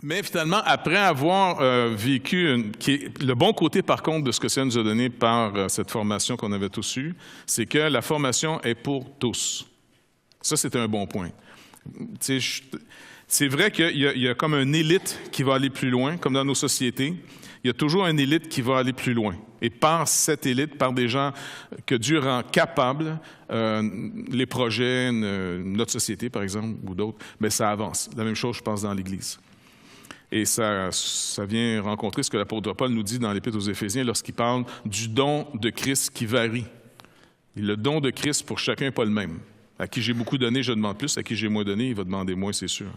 Mais finalement, après avoir vécu, le bon côté par contre de ce que ça nous a donné par cette formation qu'on avait tous eue, c'est que la formation est pour tous. Ça, c'est un bon point. C'est vrai qu'il y a comme une élite qui va aller plus loin, comme dans nos sociétés. Il y a toujours une élite qui va aller plus loin. Et par cette élite, par des gens que Dieu rend capables, les projets, notre société, par exemple, ou d'autres, bien, ça avance. La même chose, je pense, dans l'Église. Et ça vient rencontrer ce que l'apôtre Paul nous dit dans l'Épître aux Éphésiens lorsqu'il parle du don de Christ qui varie. Et le don de Christ pour chacun n'est pas le même. À qui j'ai beaucoup donné, je demande plus. À qui j'ai moins donné, il va demander moins, c'est sûr.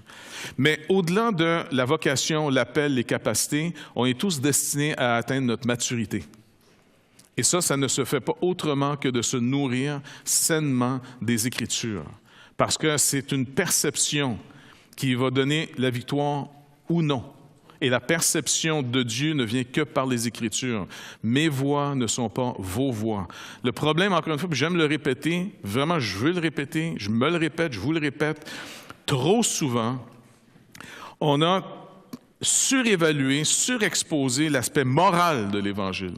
Mais au-delà de la vocation, l'appel, les capacités, on est tous destinés à atteindre notre maturité. Et ça ne se fait pas autrement que de se nourrir sainement des Écritures. Parce que c'est une perception qui va donner la victoire ou non. Et la perception de Dieu ne vient que par les Écritures. Mes voix ne sont pas vos voix. Le problème, encore une fois, puis j'aime le répéter, vraiment, je veux le répéter, je me le répète, je vous le répète, trop souvent, on a surévalué, surexposé l'aspect moral de l'Évangile.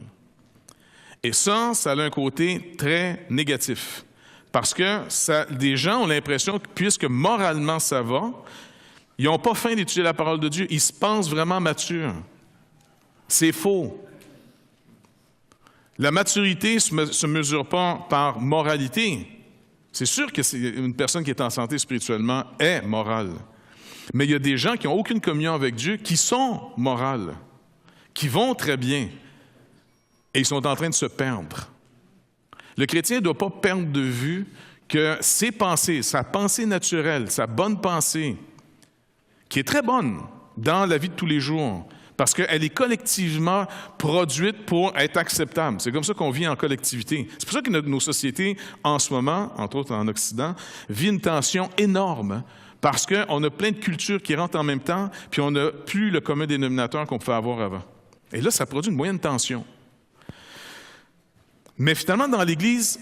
Et ça a un côté très négatif. Parce que des gens ont l'impression que, puisque moralement ça va, ils n'ont pas faim d'étudier la parole de Dieu. Ils se pensent vraiment matures. C'est faux. La maturité ne se mesure pas par moralité. C'est sûr que une personne qui est en santé spirituellement est morale. Mais il y a des gens qui n'ont aucune communion avec Dieu qui sont morales, qui vont très bien, et ils sont en train de se perdre. Le chrétien ne doit pas perdre de vue que ses pensées, sa pensée naturelle, sa bonne pensée, qui est très bonne dans la vie de tous les jours, parce qu'elle est collectivement produite pour être acceptable. C'est comme ça qu'on vit en collectivité. C'est pour ça que nos sociétés, en ce moment, entre autres en Occident, vivent une tension énorme, parce qu'on a plein de cultures qui rentrent en même temps, puis on n'a plus le commun dénominateur qu'on pouvait avoir avant. Et là, ça produit une moyenne tension. Mais finalement, dans l'Église,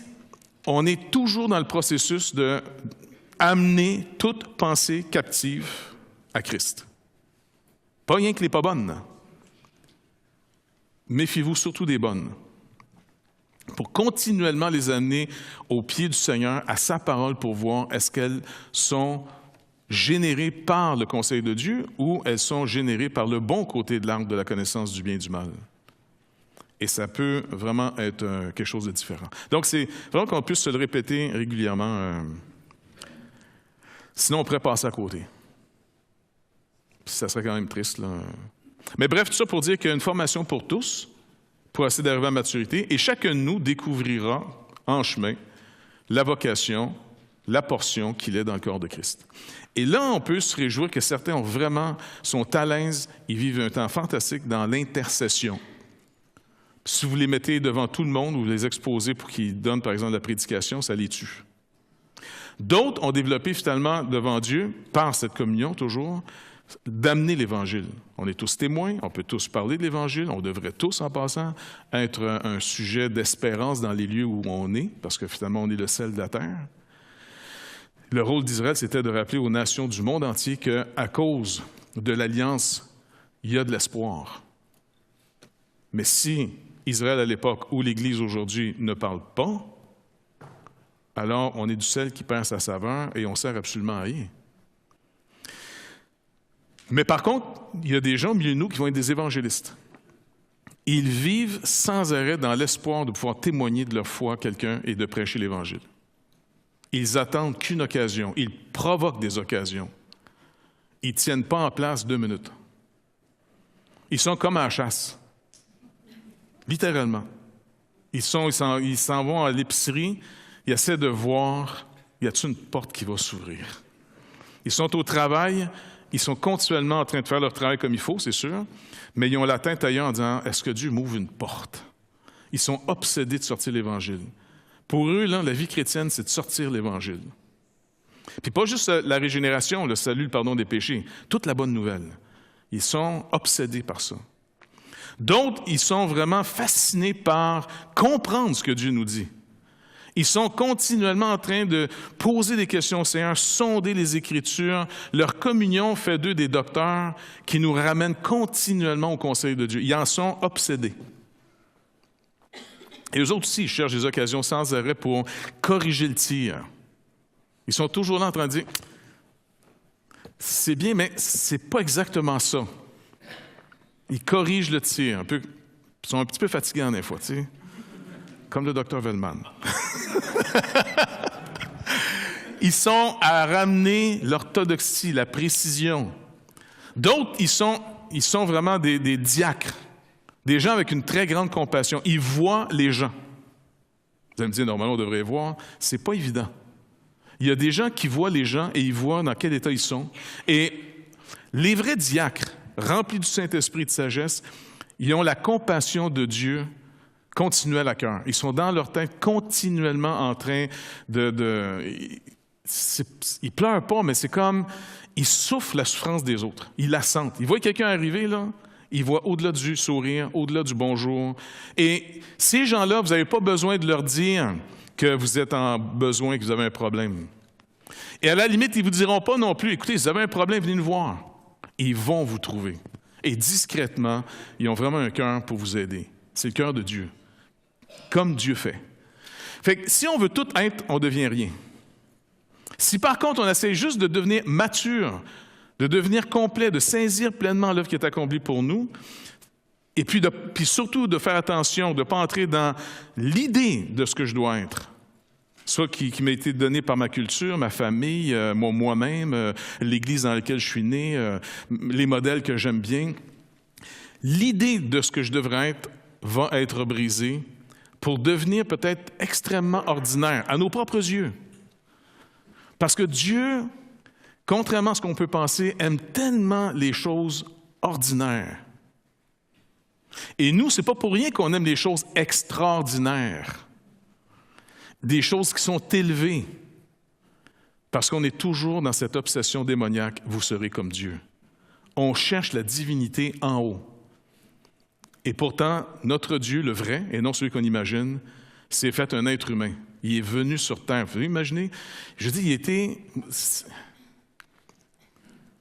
on est toujours dans le processus d'amener toute pensée captive à Christ. Pas rien que les pas bonnes. Méfiez-vous surtout des bonnes. Pour continuellement les amener aux pieds du Seigneur, à sa parole, pour voir est-ce qu'elles sont générées par le conseil de Dieu ou elles sont générées par le bon côté de l'arbre de la connaissance du bien et du mal. Et ça peut vraiment être quelque chose de différent. Donc, c'est vraiment qu'on puisse se le répéter régulièrement. Sinon, on pourrait passer à côté. Puis ça serait quand même triste, là. Mais bref, tout ça pour dire qu'il y a une formation pour tous, pour essayer d'arriver à maturité, et chacun de nous découvrira en chemin la vocation, la portion qu'il est dans le corps de Christ. Et là, on peut se réjouir que certains sont à l'aise, ils vivent un temps fantastique dans l'intercession. Si vous les mettez devant tout le monde ou les exposez pour qu'ils donnent, par exemple, la prédication, ça les tue. D'autres ont développé finalement devant Dieu, par cette communion toujours, d'amener l'Évangile. On est tous témoins, on peut tous parler de l'Évangile, on devrait tous, en passant, être un sujet d'espérance dans les lieux où on est, parce que finalement, on est le sel de la terre. Le rôle d'Israël, c'était de rappeler aux nations du monde entier qu'à cause de l'Alliance, il y a de l'espoir. Mais si Israël à l'époque ou l'Église aujourd'hui ne parle pas, alors on est du sel qui perd sa saveur et on ne sert absolument à rien. Mais par contre, il y a des gens au milieu de nous qui vont être des évangélistes. Ils vivent sans arrêt dans l'espoir de pouvoir témoigner de leur foi à quelqu'un et de prêcher l'Évangile. Ils attendent qu'une occasion. Ils provoquent des occasions. Ils ne tiennent pas en place 2 minutes. Ils sont comme à la chasse. Littéralement. Ils s'en vont à l'épicerie, ils essaient de voir, y a-t-il une porte qui va s'ouvrir? Ils sont au travail, ils sont continuellement en train de faire leur travail comme il faut, c'est sûr, mais ils ont la tête ailleurs en disant, est-ce que Dieu m'ouvre une porte? Ils sont obsédés de sortir l'Évangile. Pour eux, là, la vie chrétienne, c'est de sortir l'Évangile. Puis pas juste la régénération, le salut, le pardon des péchés, toute la bonne nouvelle. Ils sont obsédés par ça. D'autres, ils sont vraiment fascinés par comprendre ce que Dieu nous dit. Ils sont continuellement en train de poser des questions au Seigneur, sonder les Écritures. Leur communion fait d'eux des docteurs qui nous ramènent continuellement au conseil de Dieu. Ils en sont obsédés. Et eux autres aussi, ils cherchent des occasions sans arrêt pour corriger le tir. Ils sont toujours là en train de dire « C'est bien, mais c'est pas exactement ça. » Ils corrigent le tir. Ils sont un petit peu fatigants des fois, tu sais. Comme le docteur Vellman. Ils sont à ramener l'orthodoxie, la précision. D'autres, ils sont vraiment des diacres, des gens avec une très grande compassion. Ils voient les gens. Vous allez me dire, normalement, on devrait voir. C'est pas évident. Il y a des gens qui voient les gens et ils voient dans quel état ils sont. Et les vrais diacres, remplis du Saint-Esprit et de sagesse, ils ont la compassion de Dieu continuelle à cœur. Ils sont dans leur tête continuellement en train ils pleurent pas, mais c'est comme ils souffrent la souffrance des autres. Ils la sentent. Ils voient quelqu'un arriver, là, ils voient au-delà du sourire, au-delà du bonjour. Et ces gens-là, vous n'avez pas besoin de leur dire que vous êtes en besoin, que vous avez un problème. Et à la limite, ils ne vous diront pas non plus, écoutez, si vous avez un problème, venez nous voir. Ils vont vous trouver. Et discrètement, ils ont vraiment un cœur pour vous aider. C'est le cœur de Dieu. Comme Dieu fait. Fait que si on veut tout être, on ne devient rien. Si par contre, on essaie juste de devenir mature, de devenir complet, de saisir pleinement l'œuvre qui est accomplie pour nous, et puis surtout de faire attention, de ne pas entrer dans l'idée de ce que je dois être, soit qui m'a été donné par ma culture, ma famille, moi-même, l'Église dans laquelle je suis né, les modèles que j'aime bien. L'idée de ce que je devrais être va être brisée pour devenir peut-être extrêmement ordinaire à nos propres yeux. Parce que Dieu, contrairement à ce qu'on peut penser, aime tellement les choses ordinaires. Et nous, ce n'est pas pour rien qu'on aime les choses extraordinaires, des choses qui sont élevées, parce qu'on est toujours dans cette obsession démoniaque, vous serez comme Dieu. On cherche la divinité en haut. Et pourtant, notre Dieu, le vrai, et non celui qu'on imagine, s'est fait un être humain. Il est venu sur terre. Vous pouvez imaginer? Je dis,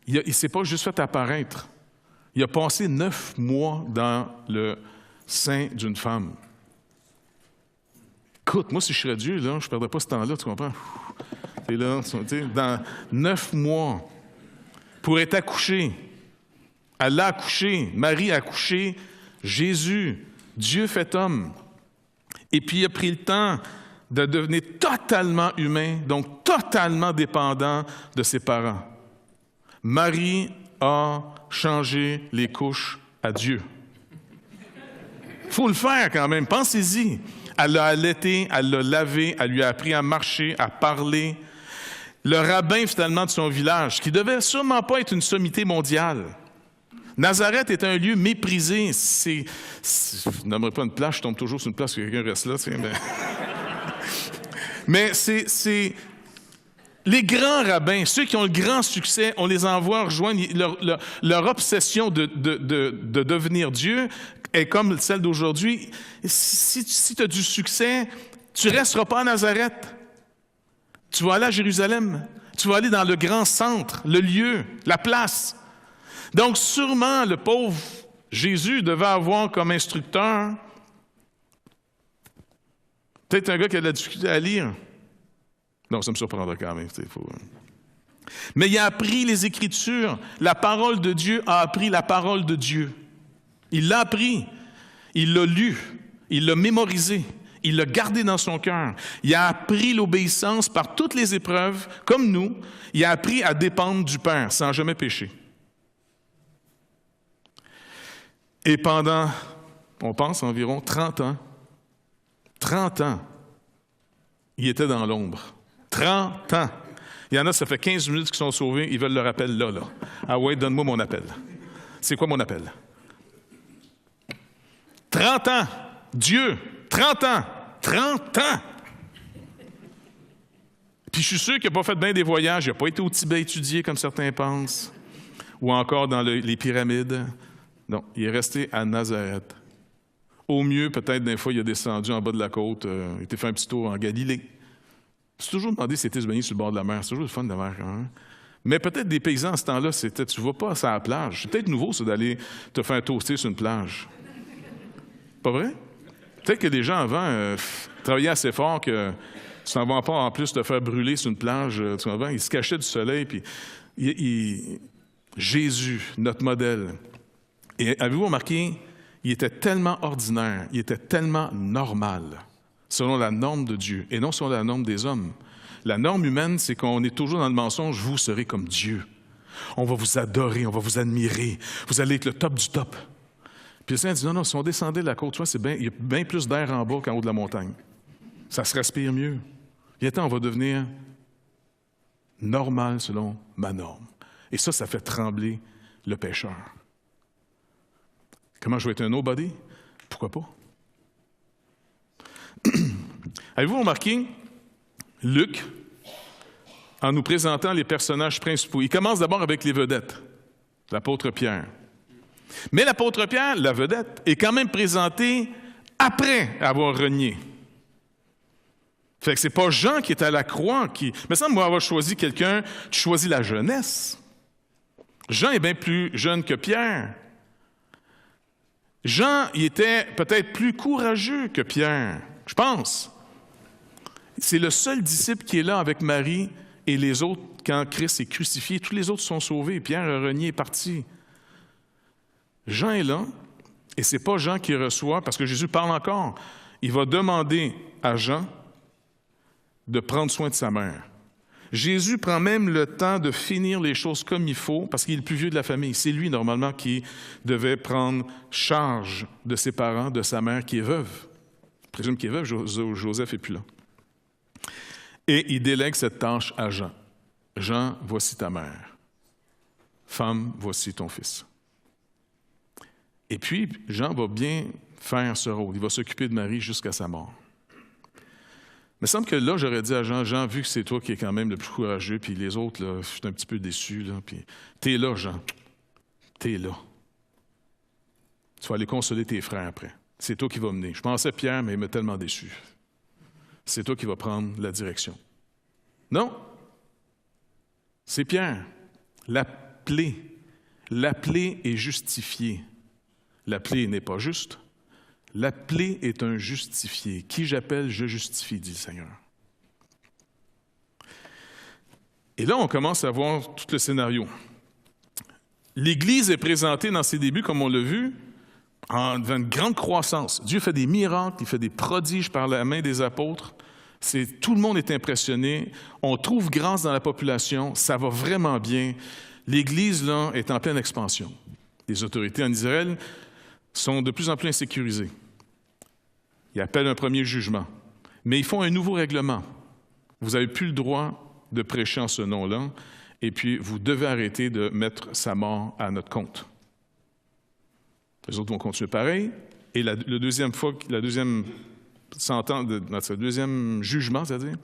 il ne s'est pas juste fait apparaître. Il a passé 9 mois dans le sein d'une femme. Écoute, moi, si je serais Dieu, là, je ne perdrais pas ce temps-là, tu comprends? T'es là, dans 9 mois, pour être accouché. Elle a accouché, Marie a accouché, Jésus, Dieu fait homme. Et puis, il a pris le temps de devenir totalement humain, donc totalement dépendant de ses parents. Marie a changé les couches à Dieu. Il faut le faire quand même, pensez-y. Elle l'a allaité, elle l'a lavé, elle lui a appris à marcher, à parler. Le rabbin, finalement, de son village, qui devait sûrement pas être une sommité mondiale. Nazareth est un lieu méprisé. Je n'aimerais pas une place, je tombe toujours sur une place où quelqu'un reste là. Mais c'est les grands rabbins, ceux qui ont le grand succès, on les envoie rejoindre. Leur obsession de devenir Dieu est comme celle d'aujourd'hui. Si tu as du succès, tu ne resteras pas à Nazareth. Tu vas aller à Jérusalem. Tu vas aller dans le grand centre, le lieu, la place. Donc, sûrement, le pauvre Jésus devait avoir comme instructeur peut-être un gars qui a de la difficulté à lire. Non, ça me surprendra quand même. Mais il a appris les Écritures. La parole de Dieu a appris la parole de Dieu. Il l'a appris. Il l'a lu. Il l'a mémorisé. Il l'a gardé dans son cœur. Il a appris l'obéissance par toutes les épreuves, comme nous. Il a appris à dépendre du Père sans jamais pécher. Et pendant, on pense, environ 30 ans, il était dans l'ombre. 30 ans. Il y en a, ça fait 15 minutes qu'ils sont sauvés, ils veulent leur appel là. Ah ouais, donne-moi mon appel. C'est quoi mon appel? 30 ans. Dieu, 30 ans. 30 ans. Puis je suis sûr qu'il n'a pas fait bien des voyages, il n'a pas été au Tibet étudié comme certains pensent, ou encore dans les pyramides. Non, il est resté à Nazareth, Au mieux, peut-être, des fois, il a descendu en bas de la côte, il a fait un petit tour en Galilée. C'est toujours demandé si c'était se baigner sur le bord de la mer. C'est toujours le fun de la mer, quand même. Mais peut-être des paysans, à ce temps-là, c'était, tu ne vas pas à la plage. C'est peut-être nouveau, ça, d'aller te faire toaster sur une plage. Pas vrai? Peut-être que des gens avant travaillaient assez fort que tu n'en vas pas en plus te faire brûler sur une plage. Tu vois, ils se cachaient du soleil. Puis Jésus, notre modèle. Et avez-vous remarqué, il était tellement ordinaire, il était tellement normal, selon la norme de Dieu, et non selon la norme des hommes. La norme humaine, c'est qu'on est toujours dans le mensonge, vous serez comme Dieu. On va vous adorer, on va vous admirer, vous allez être le top du top. Puis le Seigneur dit, non, si on descendait de la côte, tu vois, il y a bien plus d'air en bas qu'en haut de la montagne. Ça se respire mieux. Et on va devenir normal selon ma norme. Et ça fait trembler le pécheur. Comment je vais être un nobody? Pourquoi pas? Avez-vous remarqué, Luc, en nous présentant les personnages principaux, il commence d'abord avec les vedettes, l'apôtre Pierre. Mais l'apôtre Pierre, la vedette, est quand même présenté après avoir renié. Fait que c'est pas Jean qui est à la croix qui... Mais ça, moi, avoir choisi quelqu'un, tu choisis la jeunesse. Jean est bien plus jeune que Pierre. Jean, il était peut-être plus courageux que Pierre, je pense. C'est le seul disciple qui est là avec Marie et les autres quand Christ est crucifié. Tous les autres sont sauvés. Pierre a renié, est parti. Jean est là, et c'est pas Jean qui reçoit, parce que Jésus parle encore. Il va demander à Jean de prendre soin de sa mère. Jésus prend même le temps de finir les choses comme il faut, parce qu'il est le plus vieux de la famille. C'est lui, normalement, qui devait prendre charge de ses parents, de sa mère, qui est veuve. Je présume qu'il est veuve, Joseph n'est plus là. Et il délègue cette tâche à Jean. Jean, voici ta mère. Femme, voici ton fils. Et puis, Jean va bien faire ce rôle. Il va s'occuper de Marie jusqu'à sa mort. Il me semble que là, j'aurais dit à Jean, Jean, vu que c'est toi qui es quand même le plus courageux, puis les autres, là, je suis un petit peu déçu, là, puis t'es là, Jean. T'es là. Tu vas aller consoler tes frères après. C'est toi qui vas mener. Je pensais Pierre, mais il m'a tellement déçu. C'est toi qui vas prendre la direction. Non. C'est Pierre. L'appelé est justifié. L'appelé n'est pas juste. L'appelé est un justifié. Qui j'appelle, je justifie, dit le Seigneur. Et là, on commence à voir tout le scénario. L'Église est présentée dans ses débuts, comme on l'a vu, en une grande croissance. Dieu fait des miracles, il fait des prodiges par la main des apôtres. Tout le monde est impressionné. On trouve grâce dans la population. Ça va vraiment bien. L'Église, là, est en pleine expansion. Les autorités en Israël sont de plus en plus insécurisées. Ils appellent un premier jugement. Mais ils font un nouveau règlement. Vous n'avez plus le droit de prêcher en ce nom-là, et puis vous devez arrêter de mettre sa mort à notre compte. Les autres vont continuer pareil, et le deuxième jugement, c'est-à-dire,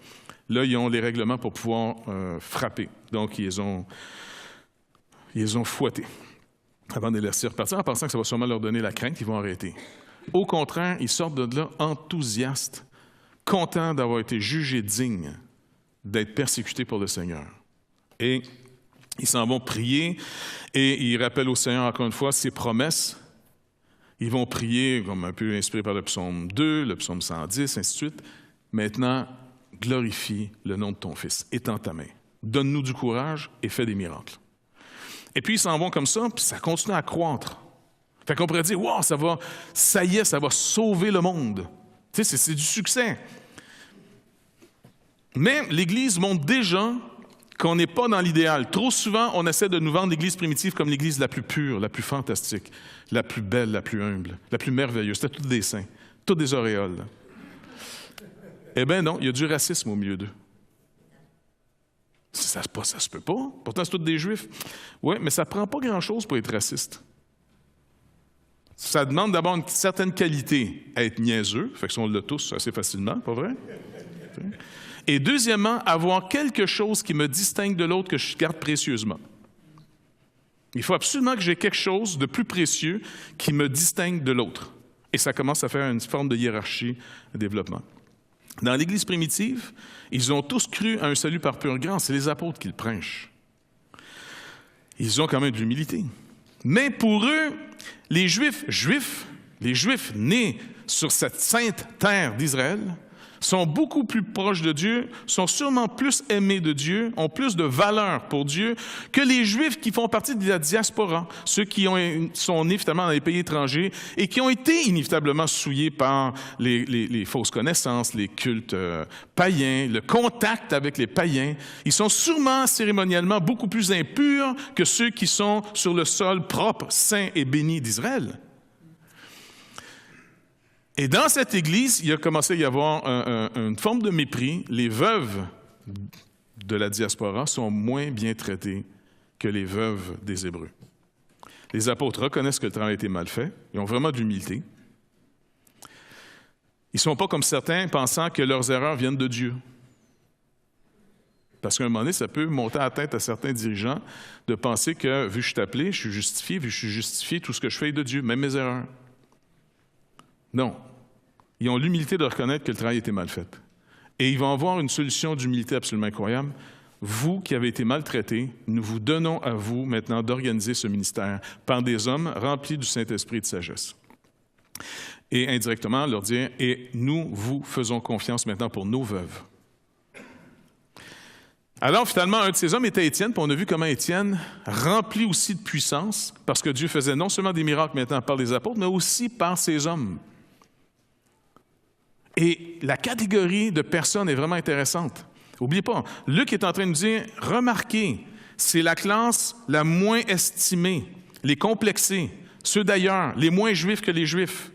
là, ils ont les règlements pour pouvoir frapper. Donc, ils les ont fouettés avant de les laisser repartir, en pensant que ça va sûrement leur donner la crainte, ils vont arrêter. Au contraire, ils sortent de là enthousiastes, contents d'avoir été jugés dignes d'être persécutés pour le Seigneur. Et ils s'en vont prier, et ils rappellent au Seigneur, encore une fois, ses promesses. Ils vont prier, comme un peu inspirés par le psaume 2, le psaume 110, ainsi de suite. Maintenant, glorifie le nom de ton Fils, étends ta main. Donne-nous du courage et fais des miracles. Et puis, ils s'en vont comme ça, puis ça continue à croître. Fait qu'on pourrait dire, wow, ça y est, ça va sauver le monde. Tu sais, c'est du succès. Mais l'Église montre déjà qu'on n'est pas dans l'idéal. Trop souvent, on essaie de nous vendre l'Église primitive comme l'Église la plus pure, la plus fantastique, la plus belle, la plus humble, la plus merveilleuse. C'était tous des saints, toutes des auréoles. Eh bien non, il y a du racisme au milieu d'eux. Ça se peut pas. Pourtant, c'est tous des Juifs. Oui, mais ça ne prend pas grand-chose pour être raciste. Ça demande d'abord une certaine qualité à être niaiseux, fait que ça, on l'a tous assez facilement, pas vrai? Et deuxièmement, avoir quelque chose qui me distingue de l'autre que je garde précieusement. Il faut absolument que j'ai quelque chose de plus précieux qui me distingue de l'autre. Et ça commence à faire une forme de hiérarchie de développement. Dans l'Église primitive, ils ont tous cru à un salut par pure grâce. C'est les apôtres qui le prêchent. Ils ont quand même de l'humilité. Mais pour eux, les Juifs nés sur cette sainte terre d'Israël, sont beaucoup plus proches de Dieu, sont sûrement plus aimés de Dieu, ont plus de valeur pour Dieu que les Juifs qui font partie de la diaspora, ceux qui sont nés finalement dans les pays étrangers et qui ont été inévitablement souillés par les fausses connaissances, les cultes païens, le contact avec les païens. Ils sont sûrement cérémonialement beaucoup plus impurs que ceux qui sont sur le sol propre, saint et béni d'Israël. Et dans cette Église, il a commencé à y avoir une forme de mépris. Les veuves de la diaspora sont moins bien traitées que les veuves des Hébreux. Les apôtres reconnaissent que le travail a été mal fait. Ils ont vraiment de l'humilité. Ils ne sont pas comme certains pensant que leurs erreurs viennent de Dieu. Parce qu'à un moment donné, ça peut monter à la tête à certains dirigeants de penser que, vu que je suis appelé, je suis justifié, vu que je suis justifié, tout ce que je fais est de Dieu, même mes erreurs. Non. Ils ont l'humilité de reconnaître que le travail a été mal fait. Et ils vont avoir une solution d'humilité absolument incroyable. Vous qui avez été maltraités, nous vous donnons à vous maintenant d'organiser ce ministère par des hommes remplis du Saint-Esprit et de sagesse. Et indirectement leur dire, et nous vous faisons confiance maintenant pour nos veuves. Alors finalement, un de ces hommes était Étienne, puis on a vu comment Étienne, rempli aussi de puissance, parce que Dieu faisait non seulement des miracles maintenant par les apôtres, mais aussi par ces hommes. Et la catégorie de personnes est vraiment intéressante. N'oubliez pas, Luc est en train de nous dire, remarquez, c'est la classe la moins estimée, les complexés, ceux d'ailleurs, les moins juifs que les juifs,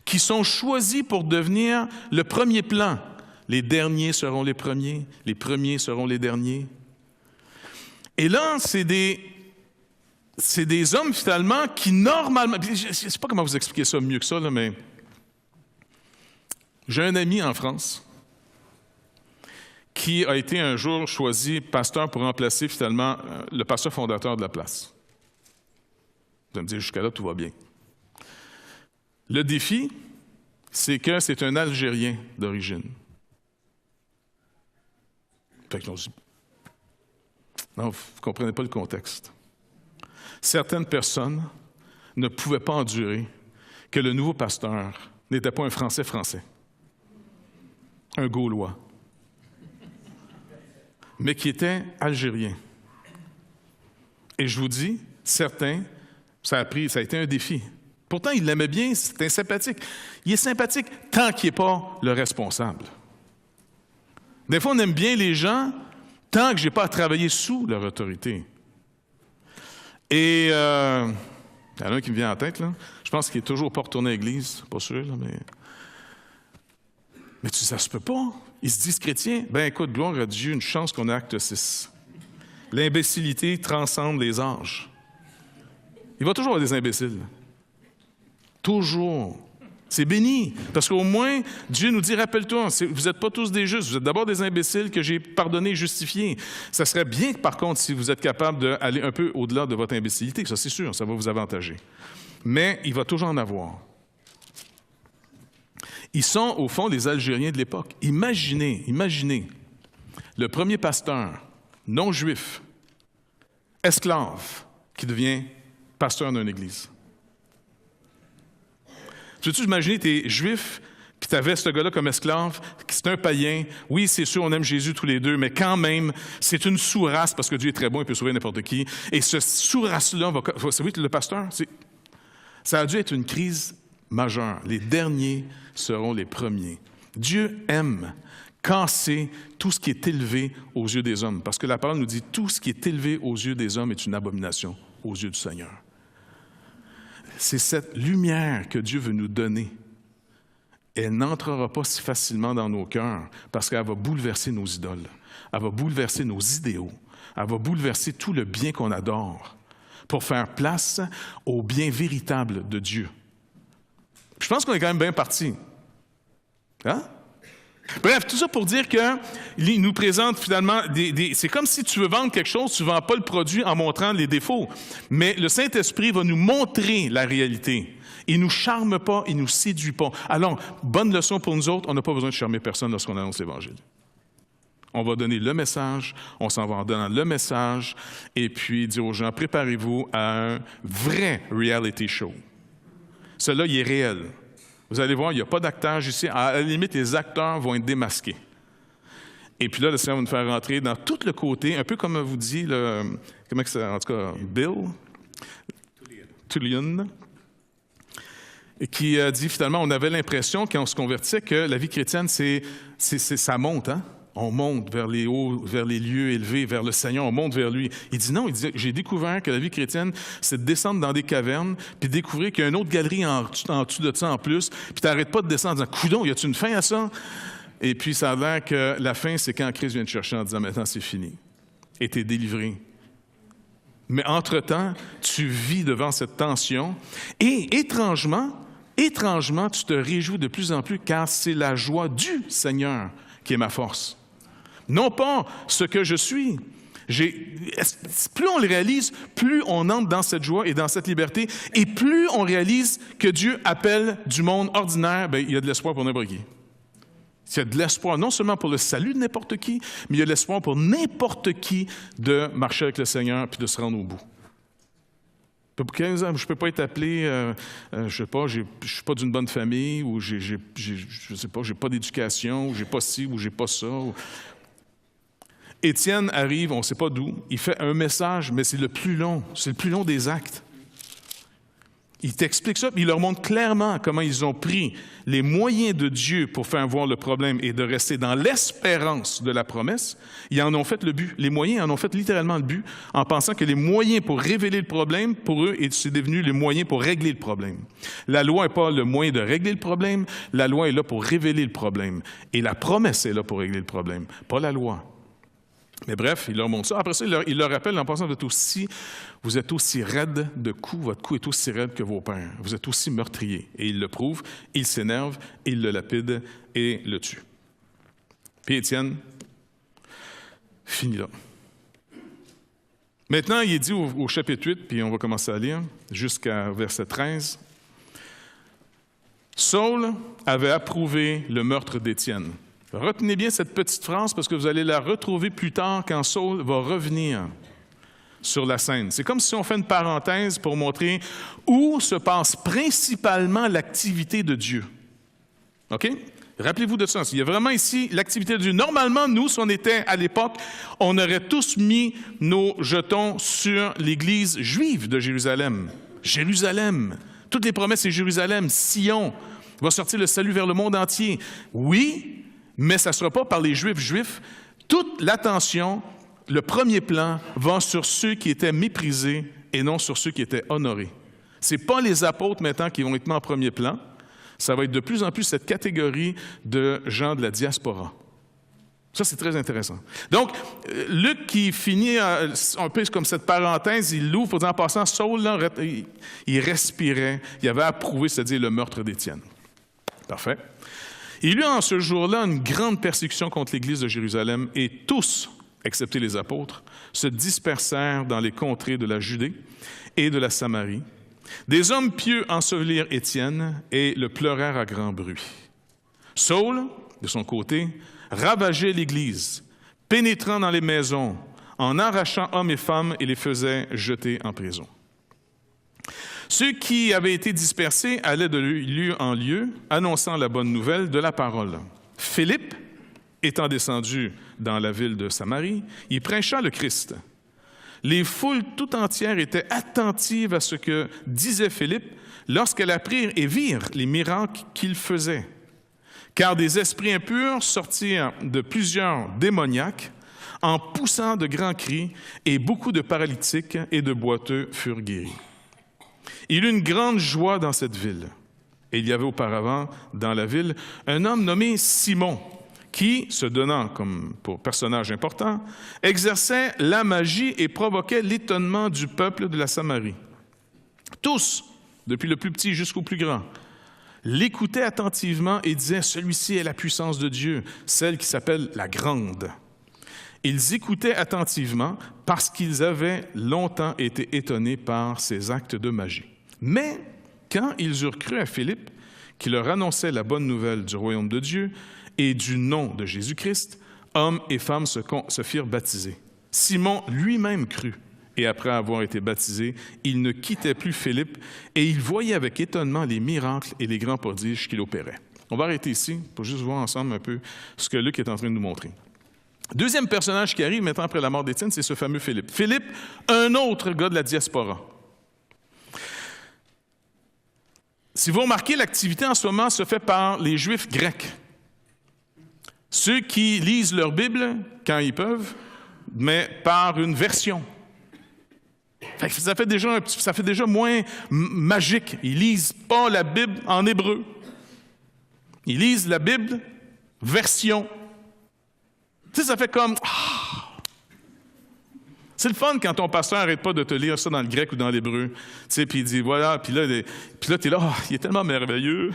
qui sont choisis pour devenir le premier plan. Les derniers seront les premiers seront les derniers. Et là, c'est des hommes finalement qui normalement, je ne sais pas comment vous expliquer ça mieux que ça, là, mais j'ai un ami en France qui a été un jour choisi pasteur pour remplacer finalement le pasteur fondateur de la place. Vous allez me dire, jusqu'à là, tout va bien. Le défi, c'est que c'est un Algérien d'origine. Fait que non, vous ne comprenez pas le contexte. Certaines personnes ne pouvaient pas endurer que le nouveau pasteur n'était pas un Français, un Gaulois, mais qui était algérien. Et je vous dis, certains, ça a été un défi. Pourtant, il l'aimait bien, c'était sympathique. Il est sympathique tant qu'il n'est pas le responsable. Des fois, on aime bien les gens tant que je n'ai pas à travailler sous leur autorité. Et il y en a un qui me vient en tête, là. Je pense qu'il n'est toujours pas retourné à l'église, pas sûr, là, mais tu sais, ça se peut pas. Ils se disent chrétiens. Ben écoute, gloire à Dieu, une chance qu'on a acte 6. L'imbécilité transcende les âges. Il va toujours y avoir des imbéciles. Toujours. C'est béni, parce qu'au moins, Dieu nous dit, rappelle-toi, vous n'êtes pas tous des justes, vous êtes d'abord des imbéciles que j'ai pardonnés et justifiés. Ça serait bien, par contre, si vous êtes capable d'aller un peu au-delà de votre imbécilité, ça c'est sûr, ça va vous avantager. Mais il va toujours en avoir. Ils sont, au fond, les Algériens de l'époque. Imaginez, le premier pasteur non-juif, esclave, qui devient pasteur d'une église. Peux-tu imaginer, tu es juif, puis tu avais ce gars-là comme esclave, c'est un païen. Oui, c'est sûr, on aime Jésus tous les deux, mais quand même, c'est une sous-race, parce que Dieu est très bon, il peut sauver n'importe qui. Et ce sous-race-là, vous savez, le pasteur, ça a dû être une crise majeure. Les derniers seront les premiers. Dieu aime casser tout ce qui est élevé aux yeux des hommes, parce que la parole nous dit, tout ce qui est élevé aux yeux des hommes est une abomination aux yeux du Seigneur. C'est cette lumière que Dieu veut nous donner. Elle n'entrera pas si facilement dans nos cœurs parce qu'elle va bouleverser nos idoles. Elle va bouleverser nos idéaux. Elle va bouleverser tout le bien qu'on adore pour faire place au bien véritable de Dieu. Je pense qu'on est quand même bien parti. Hein? Bref, tout ça pour dire qu'il nous présente finalement c'est comme si tu veux vendre quelque chose, tu ne vends pas le produit en montrant les défauts. Mais le Saint-Esprit va nous montrer la réalité. Il ne nous charme pas, il ne nous séduit pas. Alors, bonne leçon pour nous autres, on n'a pas besoin de charmer personne lorsqu'on annonce l'Évangile. On va donner le message, on s'en va en donnant le message, et puis dire aux gens, préparez-vous à un vrai reality show. Celui-là, il est réel. Vous allez voir, il n'y a pas d'actage ici. À la limite, les acteurs vont être démasqués. Et puis là, le Seigneur va nous faire rentrer dans tout le côté, un peu comme vous dit, en tout cas, Bill Tullian, qui a dit finalement, on avait l'impression, quand on se convertissait, que la vie chrétienne, ça monte, hein? On monte vers les hauts, vers les lieux élevés, vers le Seigneur, on monte vers lui. Il dit non, il dit, j'ai découvert que la vie chrétienne, c'est de descendre dans des cavernes, puis découvrir qu'il y a une autre galerie en dessous de ça en plus, puis tu n'arrêtes pas de descendre en disant, coudon, y a-t-il une fin à ça? Et puis ça a l'air que la fin, c'est quand Christ vient te chercher en disant, maintenant c'est fini. Et tu es délivré. Mais entre-temps, tu vis devant cette tension, et étrangement, tu te réjouis de plus en plus, car c'est la joie du Seigneur qui est ma force. Non pas ce que je suis. Plus on le réalise, plus on entre dans cette joie et dans cette liberté, et plus on réalise que Dieu appelle du monde ordinaire, il y a de l'espoir pour n'importe qui. Il y a de l'espoir non seulement pour le salut de n'importe qui, mais il y a de l'espoir pour n'importe qui de marcher avec le Seigneur puis de se rendre au bout. Pour 15 ans, je ne peux pas être appelé, je ne sais pas, je ne suis pas d'une bonne famille, ou je sais pas, je n'ai pas d'éducation, ou je n'ai pas ci, ou je n'ai pas ça. Étienne arrive, on ne sait pas d'où, il fait un message, mais c'est le plus long des actes. Il t'explique ça, puis il leur montre clairement comment ils ont pris les moyens de Dieu pour faire voir le problème et de rester dans l'espérance de la promesse. Ils en ont fait le but. Les moyens en ont fait littéralement le but, en pensant que les moyens pour révéler le problème, pour eux, c'est devenu les moyens pour régler le problème. La loi n'est pas le moyen de régler le problème, la loi est là pour révéler le problème. Et la promesse est là pour régler le problème, pas la loi. Mais bref, il leur montre ça. Après ça, il leur rappelle, en pensant, vous êtes aussi raide de cou, votre cou est aussi raide que vos pères. Vous êtes aussi meurtrier. Et il le prouve, il s'énerve, il le lapide et le tue. Puis Étienne finit là. Maintenant, il est dit au chapitre 8, puis on va commencer à lire, jusqu'à verset 13. Saul avait approuvé le meurtre d'Étienne. Retenez bien cette petite phrase parce que vous allez la retrouver plus tard quand Saul va revenir sur la scène. C'est comme si on fait une parenthèse pour montrer où se passe principalement l'activité de Dieu. OK? Rappelez-vous de ça. Il y a vraiment ici l'activité de Dieu. Normalement, nous, si on était à l'époque, on aurait tous mis nos jetons sur l'Église juive de Jérusalem. Jérusalem. Toutes les promesses, c'est Jérusalem. Sion va sortir le salut vers le monde entier. Oui, mais ça ne sera pas par les Juifs. Toute l'attention, le premier plan, va sur ceux qui étaient méprisés et non sur ceux qui étaient honorés. Ce n'est pas les apôtres maintenant qui vont être mis en premier plan. Ça va être de plus en plus cette catégorie de gens de la diaspora. Ça, c'est très intéressant. Donc, Luc qui finit un peu comme cette parenthèse, il l'ouvre pour dire en passant, Saul, là, il respirait, il avait approuvé, c'est-à-dire le meurtre d'Étienne. Parfait. Il y eut en ce jour-là une grande persécution contre l'Église de Jérusalem et tous, excepté les apôtres, se dispersèrent dans les contrées de la Judée et de la Samarie. Des hommes pieux ensevelirent Étienne et le pleurèrent à grand bruit. Saul, de son côté, ravageait l'Église, pénétrant dans les maisons, en arrachant hommes et femmes et les faisait jeter en prison. Ceux qui avaient été dispersés allaient de lieu en lieu, annonçant la bonne nouvelle de la parole. Philippe, étant descendu dans la ville de Samarie, y prêcha le Christ. Les foules tout entières étaient attentives à ce que disait Philippe lorsqu'elles apprirent et virent les miracles qu'il faisait. Car des esprits impurs sortirent de plusieurs démoniaques en poussant de grands cris, et beaucoup de paralytiques et de boiteux furent guéris. Il y eut une grande joie dans cette ville. Et il y avait auparavant dans la ville un homme nommé Simon, qui, se donnant comme pour personnage important, exerçait la magie et provoquait l'étonnement du peuple de la Samarie. Tous, depuis le plus petit jusqu'au plus grand, l'écoutaient attentivement et disaient « Celui-ci est la puissance de Dieu, celle qui s'appelle la grande ». Ils écoutaient attentivement parce qu'ils avaient longtemps été étonnés par ses actes de magie. Mais quand ils eurent cru à Philippe, qui leur annonçait la bonne nouvelle du royaume de Dieu et du nom de Jésus-Christ, hommes et femmes se firent baptiser. Simon lui-même crut, et après avoir été baptisé, il ne quittait plus Philippe, et il voyait avec étonnement les miracles et les grands prodiges qu'il opérait. On va arrêter ici pour juste voir ensemble un peu ce que Luc est en train de nous montrer. Deuxième personnage qui arrive maintenant après la mort d'Étienne, c'est ce fameux Philippe. Philippe, un autre gars de la diaspora. Si vous remarquez, l'activité en ce moment se fait par les Juifs grecs. Ceux qui lisent leur Bible quand ils peuvent, mais par une version. Ça fait déjà moins magique. Ils ne lisent pas la Bible en hébreu. Ils lisent la Bible version. Tu sais, ça fait comme... C'est le fun quand ton pasteur n'arrête pas de te lire ça dans le grec ou dans l'hébreu. Tu sais, puis il dit, voilà, puis là, tu es là, il est tellement merveilleux.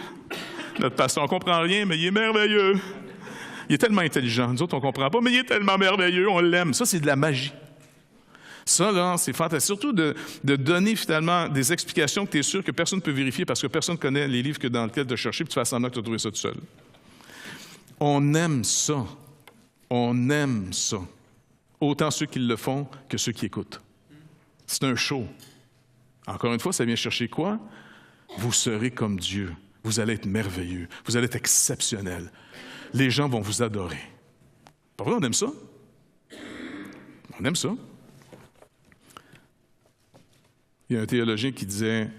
Notre pasteur, on ne comprend rien, mais il est merveilleux. Il est tellement intelligent. Nous autres, on ne comprend pas, mais il est tellement merveilleux, on l'aime. Ça, c'est de la magie. Ça, là, c'est fantastique. Surtout de donner, finalement, des explications que tu es sûr que personne ne peut vérifier parce que personne ne connaît les livres dans lesquels tu as cherché, puis tu fais semblant que tu as trouvé ça tout seul. On aime ça. On aime ça. Autant ceux qui le font que ceux qui écoutent. C'est un show. Encore une fois, ça vient chercher quoi? Vous serez comme Dieu. Vous allez être merveilleux. Vous allez être exceptionnel. Les gens vont vous adorer. Pas vrai, on aime ça? On aime ça. Il y a un théologien qui disait,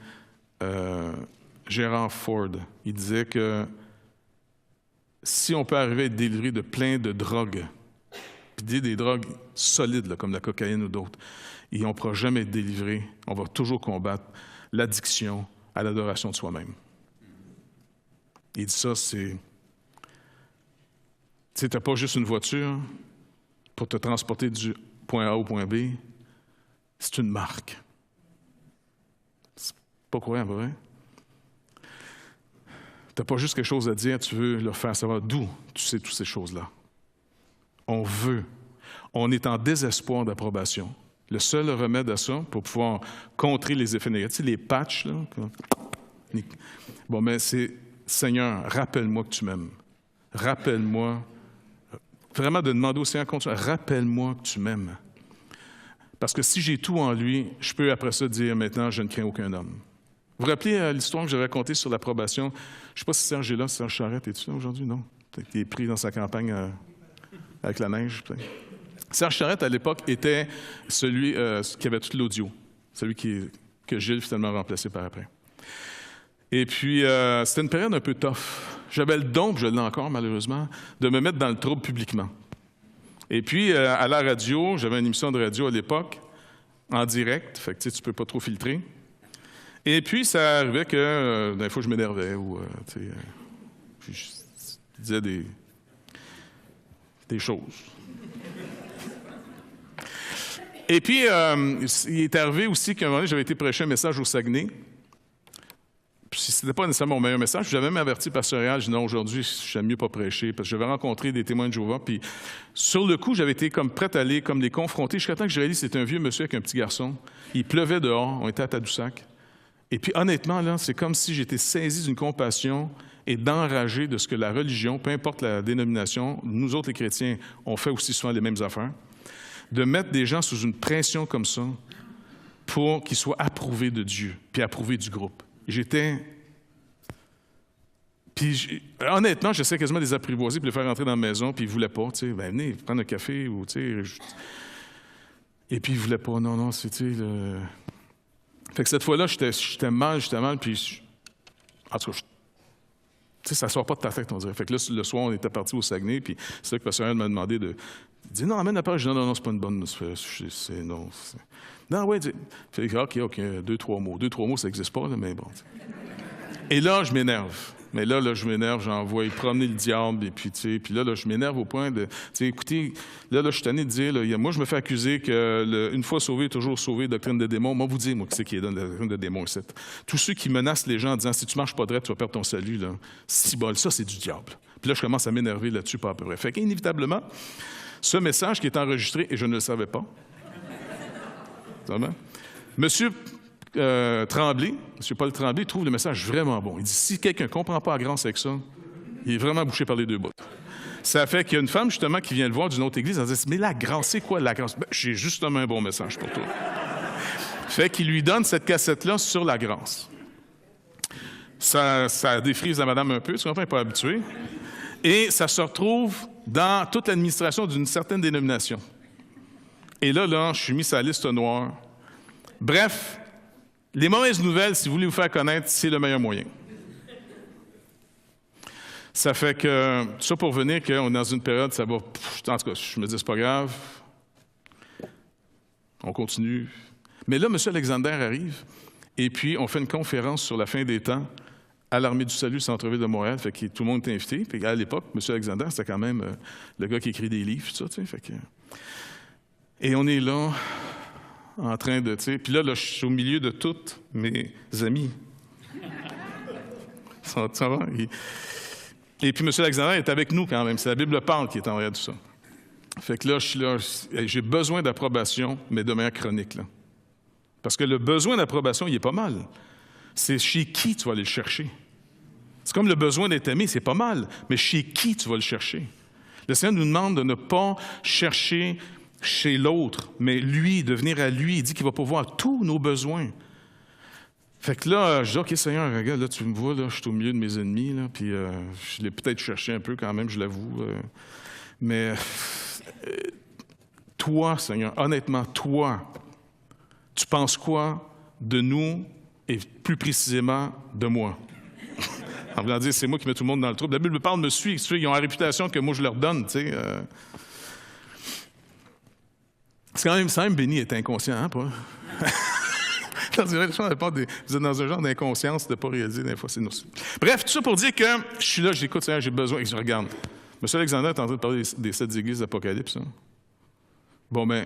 Gérard Ford, il disait que si on peut arriver à être délivré de plein de drogues, puis des drogues solides, là, comme la cocaïne ou d'autres, et on ne pourra jamais être délivré, on va toujours combattre l'addiction à l'adoration de soi-même. Il dit ça, c'est... Tu sais, tu n'as pas juste une voiture pour te transporter du point A au point B, c'est une marque. C'est pas croyant, vrai? Tu n'as pas juste quelque chose à dire, tu veux leur faire savoir d'où tu sais toutes ces choses-là. On veut. On est en désespoir d'approbation. Le seul remède à ça, pour pouvoir contrer les effets négatifs, les patchs, là, bon, mais c'est, Seigneur, rappelle-moi que tu m'aimes. Rappelle-moi, vraiment de demander au Seigneur, rappelle-moi que tu m'aimes. Parce que si j'ai tout en lui, je peux après ça dire maintenant, je ne crains aucun homme. Vous vous rappelez l'histoire que j'ai racontée sur l'approbation? Je ne sais pas si Serge est là, Serge Charette, es-tu là aujourd'hui? Non. Peut-être qu'il est pris dans sa campagne avec la neige. Peut-être. Serge Charette, à l'époque, était celui qui avait tout l'audio. Celui que Gilles finalement a remplacé par après. Et puis, c'était une période un peu tough. J'avais le don, puis je l'ai encore malheureusement, de me mettre dans le trouble publiquement. Et puis, à la radio, j'avais une émission de radio à l'époque, en direct, fait que tu ne peux pas trop filtrer. Et puis, ça arrivait que, des fois, je m'énervais ou, je disais des choses. Et puis, il est arrivé aussi qu'à un moment donné, j'avais été prêcher un message au Saguenay. Puis, ce n'était pas nécessairement mon meilleur message. J'avais même averti Pasteur Réal, je dis non, aujourd'hui, j'aime mieux pas prêcher, parce que j'avais rencontré des témoins de Jéhovah. Puis, sur le coup, j'avais été comme prêt à aller comme les confronter, jusqu'à temps que je réalise que c'était un vieux monsieur avec un petit garçon. Il pleuvait dehors, on était à Tadoussac. Et puis, honnêtement, là, c'est comme si j'étais saisi d'une compassion et d'enragé de ce que la religion, peu importe la dénomination, nous autres les chrétiens, on fait aussi souvent les mêmes affaires, de mettre des gens sous une pression comme ça pour qu'ils soient approuvés de Dieu, puis approuvés du groupe. Puis, honnêtement, j'essaie quasiment de les apprivoiser puis de les faire rentrer dans la maison, puis ils ne voulaient pas, tu sais, ben venez, prendre un café, ou tu sais... Et puis, ils ne voulaient pas, non, c'était le... Fait que cette fois-là, j'étais mal, puis... En tout cas, tu sais, ça ne sort pas de ta tête, on dirait. Fait que là, le soir, on était partis au Saguenay, puis c'est là que le pasteur m'a demandé de... Il dit, non, amène la page. Je dis, non, c'est pas une bonne... Non, ouais, fait que, OK, 2-3 mots. 2-3 mots, ça n'existe pas, là, mais bon. Et là, je m'énerve. Mais là, je m'énerve, j'envoie promener le diable, et puis, puis là, je m'énerve au point de, écoutez, là, je suis tanné de dire, là, moi, je me fais accuser que une fois sauvé, toujours sauvé, doctrine de démons. Moi, vous dire, moi, qui c'est qui est dans la doctrine de démons ici? Tous ceux qui menacent les gens en disant, si tu marches pas droit, tu vas perdre ton salut, là. Si bol, ça, c'est du diable. Puis là, je commence à m'énerver là-dessus, pas à peu près. Fait qu'inévitablement, ce message qui est enregistré, et je ne le savais pas, Monsieur Tremblay, M. Paul Tremblay, trouve le message vraiment bon. Il dit, si quelqu'un ne comprend pas la grâce avec ça, il est vraiment bouché par les deux bouts. Ça fait qu'il y a une femme, justement, qui vient le voir d'une autre église, elle dit, mais la grâce, c'est quoi la grâce? Ben, j'ai justement un bon message pour toi. Fait qu'il lui donne cette cassette-là sur la grâce. Ça défrise la madame un peu, tu comprends, elle n'est pas habituée. Et ça se retrouve dans toute l'administration d'une certaine dénomination. Et là, je suis mis sur la liste noire. Bref, les mauvaises nouvelles, si vous voulez vous faire connaître, c'est le meilleur moyen. Ça fait que, ça pour venir qu'on est dans une période, ça va, en tout cas, je me dis, c'est pas grave, on continue. Mais là, M. Alexander arrive, et puis on fait une conférence sur la fin des temps à l'Armée du Salut, Centre-Ville de Montréal, fait que tout le monde est invité. Puis à l'époque, M. Alexander, c'était quand même le gars qui écrit des livres, tout ça, tu sais, fait que... Et on est là, en train de, tu sais, puis là, je suis au milieu de tous mes amis. Ça va? Et puis M. Alexander est avec nous quand même. C'est la Bible parle qui est en arrière de ça. Fait que là, je suis là, j'ai besoin d'approbation, mais de manière chronique, là. Parce que le besoin d'approbation, il est pas mal. C'est chez qui tu vas aller le chercher. C'est comme le besoin d'être aimé, c'est pas mal, mais chez qui tu vas le chercher? Le Seigneur nous demande de ne pas chercher chez l'autre, mais lui, de venir à lui. Il dit qu'il va pourvoir tous nos besoins. Fait que là, je dis, OK, Seigneur, regarde, là, tu me vois, là, je suis au milieu de mes ennemis, là, puis je l'ai peut-être cherché un peu quand même, je l'avoue. Mais toi, Seigneur, honnêtement, toi, tu penses quoi de nous et plus précisément de moi? En voulant dire, c'est moi qui mets tout le monde dans le trouble. La Bible parle, me suit, ils ont la réputation que moi je leur donne, tu sais. C'est quand même béni d'être inconscient, hein, pas? Vous êtes dans un genre d'inconscience de ne pas réaliser des fois, c'est nous. Bref, tout ça pour dire que je suis là, j'écoute, Seigneur, j'ai besoin, et je regarde. M. Alexander est en train de parler des 7 églises d'Apocalypse. Hein? Bon, ben,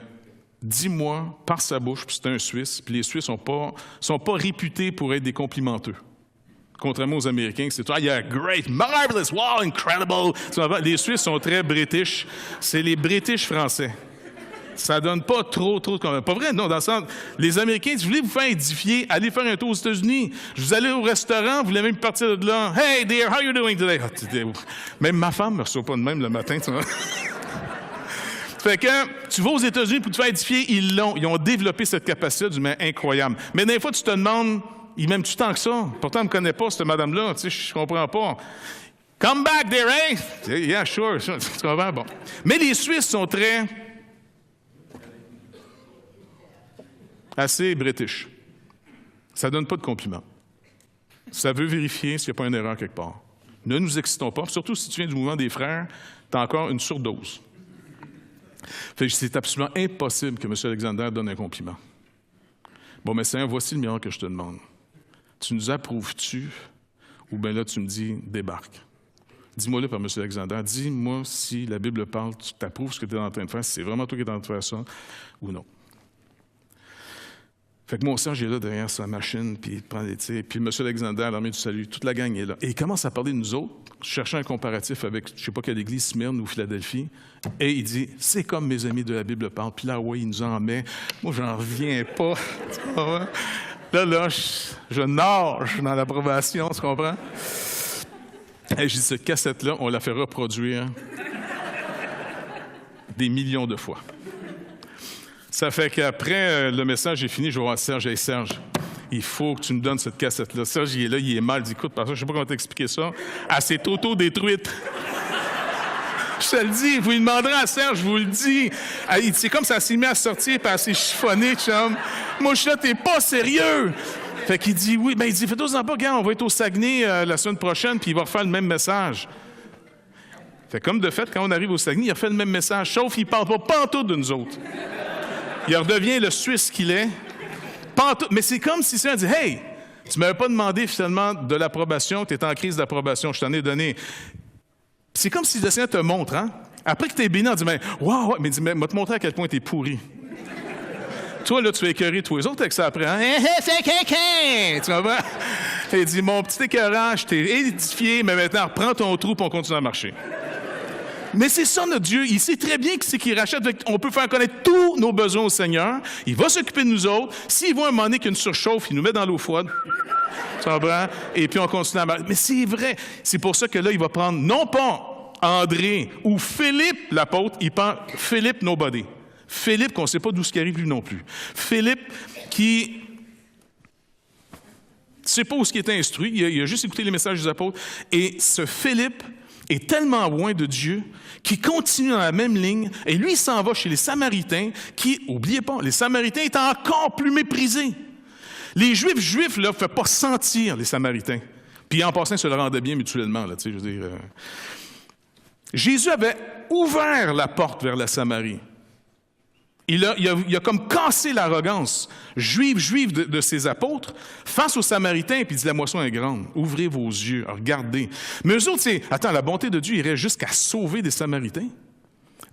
dis-moi par sa bouche, puis c'est un Suisse, puis les Suisses sont pas réputés pour être des complimenteux. Contrairement aux Américains, c'est « Yeah, great, marvelous, wow, incredible ». Les Suisses sont très british. C'est les British français. Ça donne pas trop de... Pas vrai, non, dans le sens... Les Américains, si vous voulez vous faire édifier, allez faire un tour aux États-Unis. Vous allez au restaurant, vous voulez même partir de là. « Hey, dear, how are you doing today? » Même ma femme ne me reçoit pas de même le matin, tu vois. Fait que tu vas aux États-Unis pour te faire édifier, ils ont développé cette capacité d'une manière incroyable. Mais des fois, tu te demandes, ils m'aiment-tu tant que ça? Pourtant, elle ne me connaît pas, cette madame-là, tu sais, je comprends pas. Come back there, eh? Yeah, sure, tu comprends? Bon. Mais les Suisses sont très... assez british. Ça ne donne pas de compliments. Ça veut vérifier s'il n'y a pas une erreur quelque part. Ne nous excitons pas, surtout si tu viens du mouvement des frères, tu as encore une surdose. Fait que c'est absolument impossible que M. Alexander donne un compliment. Bon, mais Seigneur, voici le miracle que je te demande. Tu nous approuves-tu, ou bien là, tu me dis, débarque. Dis-moi-le par M. Alexander. Dis-moi si la Bible parle, tu t'approuves ce que tu es en train de faire, si c'est vraiment toi qui es en train de faire ça, ou non. Fait que mon Serge est là derrière sa machine, puis il prend des tirs, puis M. Alexander, l'Armée du Salut, toute la gang est là. Et il commence à parler de nous autres, cherchant un comparatif avec, je ne sais pas quelle église, Smyrne ou Philadelphie, et il dit, c'est comme mes amis de la Bible parlent, puis là, oui, il nous en met. Moi, j'en reviens pas. Là, je nage dans l'approbation, tu comprends? Et j'ai dit, cette cassette-là, on la fait reproduire des millions de fois. Ça fait qu'après le message est fini, je vais voir Serge. Hey, Serge, il faut que tu me donnes cette cassette-là. Serge, il est là, il est mal. Il dit, écoute, parce que je ne sais pas comment t'expliquer ça. Elle s'est auto-détruite. Je te le dis, vous lui demanderez à Serge, je vous le dis. C'est comme ça s'est mis à sortir, puis elle s'est chiffonnée, chum. Moi, je suis là, t'es pas sérieux. Fait qu'il dit, oui, ben il dit, fais-toi-en pas, gars, on va être au Saguenay la semaine prochaine, puis il va refaire le même message. Fait comme de fait, quand on arrive au Saguenay, il refait le même message, sauf qu'il ne parle pas pantoute de nous autres. Il redevient le Suisse qu'il est. Pantoute. Mais c'est comme si ça dit, hey, Tu ne m'avais pas demandé finalement de l'approbation, tu étais en crise d'approbation, je t'en ai donné. C'est comme si le Seigneur te montre, hein? Après que tu es béni, on dit, mais waouh, mais dis-moi, te montrer à quel point tu es pourri. Toi, là, tu vas écœurer tous les autres avec ça après. Hein? C'est quelqu'un! Tu vois? Il dit, mon petit écœurant, je t'ai édifié, mais maintenant, reprends ton trou et on continue à marcher. Mais c'est ça, notre Dieu. Il sait très bien que c'est qu'il rachète. On peut faire connaître tous nos besoins au Seigneur. Il va s'occuper de nous autres. S'il voit un moment donné qu'il y a une surchauffe, il nous met dans l'eau froide. Tu comprends? Et puis, on continue à marcher. Mais c'est vrai. C'est pour ça que là, il va prendre, non pas André ou Philippe, l'apôtre, il prend Philippe nobody. Philippe, qu'on ne sait pas d'où ce qui arrive lui non plus. Philippe, qui ne sait pas où ce qui est instruit, il a juste écouté les messages des apôtres. Et ce Philippe est tellement loin de Dieu qu'il continue dans la même ligne. Et lui, il s'en va chez les Samaritains qui, n'oubliez pas, les Samaritains étaient encore plus méprisés. Les Juifs, là, ne faisaient pas sentir les Samaritains. Puis en passant, ils se le rendaient bien mutuellement, là, tu sais, je veux dire. Jésus avait ouvert la porte vers la Samarie. Il a comme cassé l'arrogance juive de ses apôtres face aux Samaritains, puis il dit, la moisson est grande, ouvrez vos yeux, regardez. Mais eux autres, la bonté de Dieu irait jusqu'à sauver des Samaritains.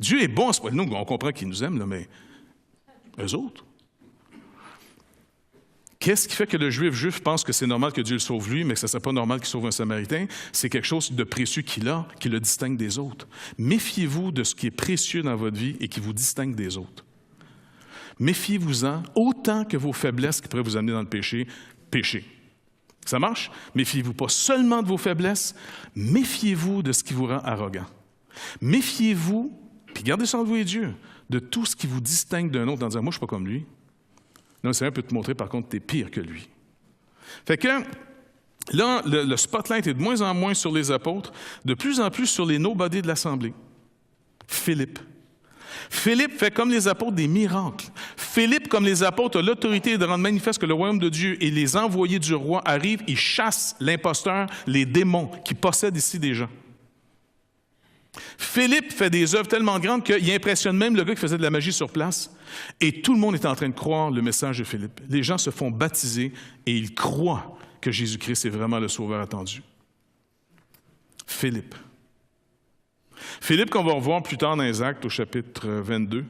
Dieu est bon à ce point. Nous, on comprend qu'il nous aime, là, mais eux autres? Qu'est-ce qui fait que le juif pense que c'est normal que Dieu le sauve lui, mais que ce ne serait pas normal qu'il sauve un Samaritain? C'est quelque chose de précieux qu'il a, qui le distingue des autres. Méfiez-vous de ce qui est précieux dans votre vie et qui vous distingue des autres. Méfiez-vous-en autant que vos faiblesses qui pourraient vous amener dans le péché, péchez. Ça marche? Méfiez-vous pas seulement de vos faiblesses, méfiez-vous de ce qui vous rend arrogant. Méfiez-vous, puis gardez ça entre vous et Dieu, de tout ce qui vous distingue d'un autre en disant « moi, je ne suis pas comme lui ». Non, le Seigneur peut te montrer, par contre, tu es pire que lui. Fait que là, le spotlight est de moins en moins sur les apôtres, de plus en plus sur les nobody de l'Assemblée. Philippe. Philippe fait comme les apôtres des miracles. Philippe, comme les apôtres, a l'autorité de rendre manifeste que le royaume de Dieu et les envoyés du roi arrivent et chassent l'imposteur, les démons qui possèdent ici des gens. Philippe fait des œuvres tellement grandes qu'il impressionne même le gars qui faisait de la magie sur place. Et tout le monde est en train de croire le message de Philippe. Les gens se font baptiser et ils croient que Jésus-Christ est vraiment le sauveur attendu. Philippe. Philippe, qu'on va revoir plus tard dans les Actes, au chapitre 22,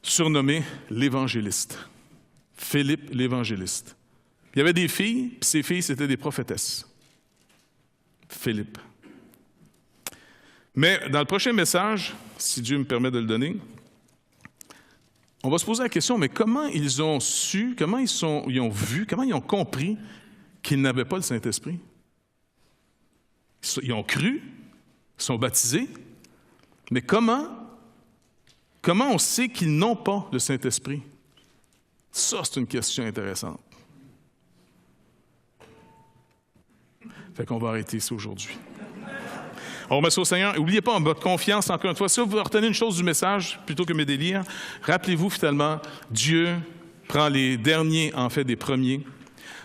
surnommé l'évangéliste. Philippe l'évangéliste. Il y avait des filles, puis ces filles, c'était des prophétesses. Philippe. Mais dans le prochain message, si Dieu me permet de le donner, on va se poser la question, mais comment ils ont su, comment ils ont vu, comment ils ont compris qu'ils n'avaient pas le Saint-Esprit? Ils ont cru, ils sont baptisés, mais comment on sait qu'ils n'ont pas le Saint-Esprit? Ça, c'est une question intéressante. Fait qu'on va arrêter ici aujourd'hui. On remet ça au Seigneur. N'oubliez pas, en votre confiance, encore une fois, si vous retenez une chose du message, plutôt que mes délires, rappelez-vous finalement, Dieu prend les derniers, en fait, des premiers.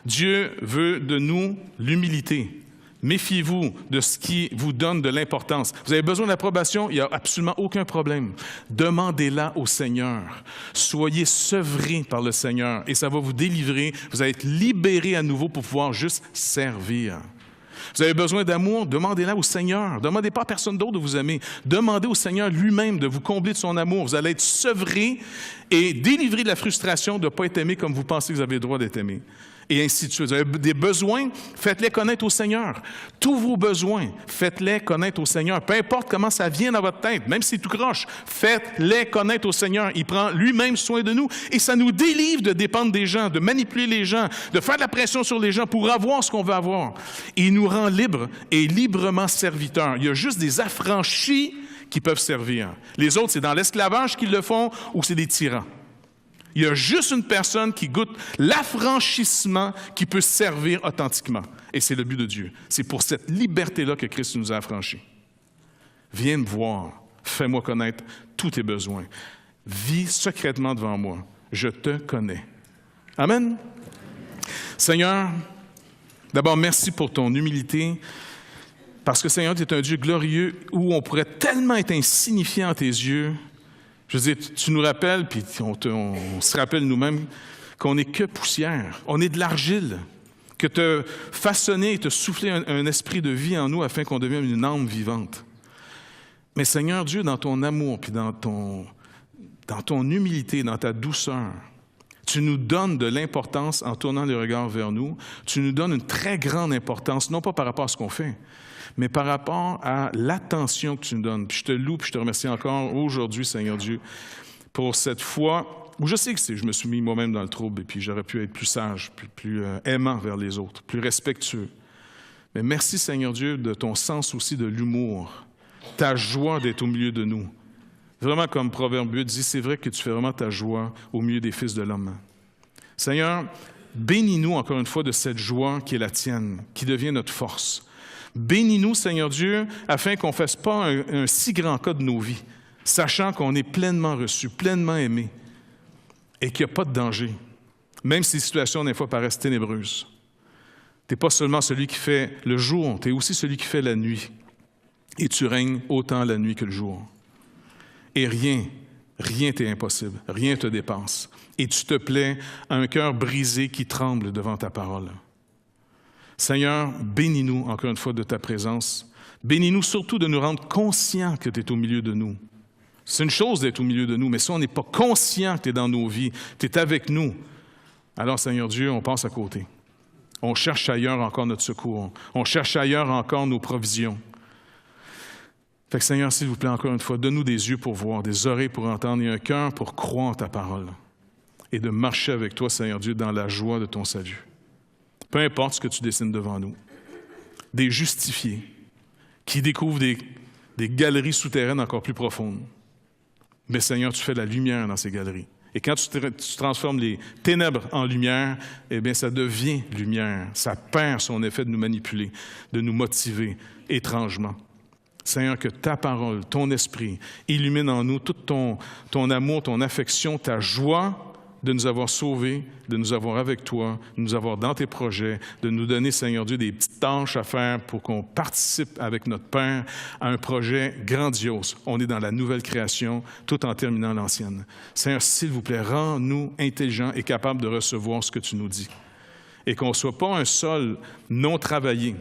Dieu veut de nous l'humilité. Méfiez-vous de ce qui vous donne de l'importance. Vous avez besoin d'approbation, il n'y a absolument aucun problème. Demandez-la au Seigneur. Soyez sevrés par le Seigneur et ça va vous délivrer. Vous allez être libérés à nouveau pour pouvoir juste servir. Vous avez besoin d'amour, demandez-la au Seigneur. Demandez pas à personne d'autre de vous aimer. Demandez au Seigneur lui-même de vous combler de son amour. Vous allez être sevrés et délivrés de la frustration de ne pas être aimé comme vous pensez que vous avez le droit d'être aimé. Et ainsi de suite. Vous avez des besoins, faites-les connaître au Seigneur. Tous vos besoins, faites-les connaître au Seigneur. Peu importe comment ça vient dans votre tête, même si c'est tout croche, faites-les connaître au Seigneur. Il prend lui-même soin de nous et ça nous délivre de dépendre des gens, de manipuler les gens, de faire de la pression sur les gens pour avoir ce qu'on veut avoir. Et il nous rend libres et librement serviteurs. Il y a juste des affranchis qui peuvent servir. Les autres, c'est dans l'esclavage qu'ils le font ou c'est des tyrans. Il y a juste une personne qui goûte l'affranchissement qui peut servir authentiquement. Et c'est le but de Dieu. C'est pour cette liberté-là que Christ nous a affranchis. Viens me voir. Fais-moi connaître tous tes besoins. Vis secrètement devant moi. Je te connais. Amen. Seigneur, d'abord, merci pour ton humilité. Parce que, Seigneur, tu es un Dieu glorieux où on pourrait tellement être insignifiant à tes yeux. Je veux dire, tu nous rappelles, puis on se rappelle nous-mêmes, qu'on n'est que poussière. On est de l'argile. que tu as façonné et tu as soufflé un esprit de vie en nous afin qu'on devienne une âme vivante. Mais Seigneur Dieu, dans ton amour, puis dans ton humilité, dans ta douceur, tu nous donnes de l'importance en tournant les regards vers nous. Tu nous donnes une très grande importance, non pas par rapport à ce qu'on fait, mais par rapport à l'attention que tu nous donnes. Puis je te loue, puis je te remercie encore aujourd'hui, Seigneur Dieu, pour cette fois où je sais que je me suis mis moi-même dans le trouble et puis j'aurais pu être plus sage, plus aimant vers les autres, plus respectueux. Mais merci, Seigneur Dieu, de ton sens aussi de l'humour, ta joie d'être au milieu de nous. Vraiment, comme Proverbe 8 dit, c'est vrai que tu fais vraiment ta joie au milieu des fils de l'homme. Seigneur, bénis-nous encore une fois de cette joie qui est la tienne, qui devient notre force. Bénis-nous, Seigneur Dieu, afin qu'on ne fasse pas un si grand cas de nos vies, sachant qu'on est pleinement reçu, pleinement aimé, et qu'il n'y a pas de danger, même si les situations, des fois, paraissent ténébreuses. Tu n'es pas seulement celui qui fait le jour, tu es aussi celui qui fait la nuit, et tu règnes autant la nuit que le jour. Et rien t'est impossible, rien te dépasse. Et tu te plais à un cœur brisé qui tremble devant ta parole. Seigneur, bénis-nous encore une fois de ta présence. Bénis-nous surtout de nous rendre conscients que tu es au milieu de nous. C'est une chose d'être au milieu de nous, mais si on n'est pas conscient que tu es dans nos vies, tu es avec nous, alors Seigneur Dieu, on passe à côté. On cherche ailleurs encore notre secours. On cherche ailleurs encore nos provisions. Fait que Seigneur, s'il vous plaît, encore une fois, donne-nous des yeux pour voir, des oreilles pour entendre et un cœur pour croire en ta parole et de marcher avec toi, Seigneur Dieu, dans la joie de ton salut. Peu importe ce que tu dessines devant nous. Des justifiés qui découvrent des galeries souterraines encore plus profondes. Mais Seigneur, tu fais la lumière dans ces galeries. Et quand tu transformes les ténèbres en lumière, eh bien, ça devient lumière. Ça perd son effet de nous manipuler, de nous motiver étrangement. Seigneur, que ta parole, ton esprit, illumine en nous tout ton amour, ton affection, ta joie de nous avoir sauvés, de nous avoir avec toi, de nous avoir dans tes projets, de nous donner, Seigneur Dieu, des petites tâches à faire pour qu'on participe avec notre Père à un projet grandiose. On est dans la nouvelle création, tout en terminant l'ancienne. Seigneur, s'il vous plaît, rends-nous intelligents et capables de recevoir ce que tu nous dis. Et qu'on ne soit pas un sol non travaillé,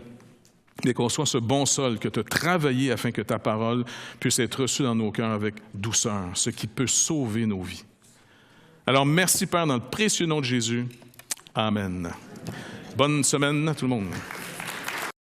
mais qu'on soit ce bon sol que tu as travaillé afin que ta parole puisse être reçue dans nos cœurs avec douceur, ce qui peut sauver nos vies. Alors, merci Père, dans le précieux nom de Jésus. Amen. Bonne semaine à tout le monde.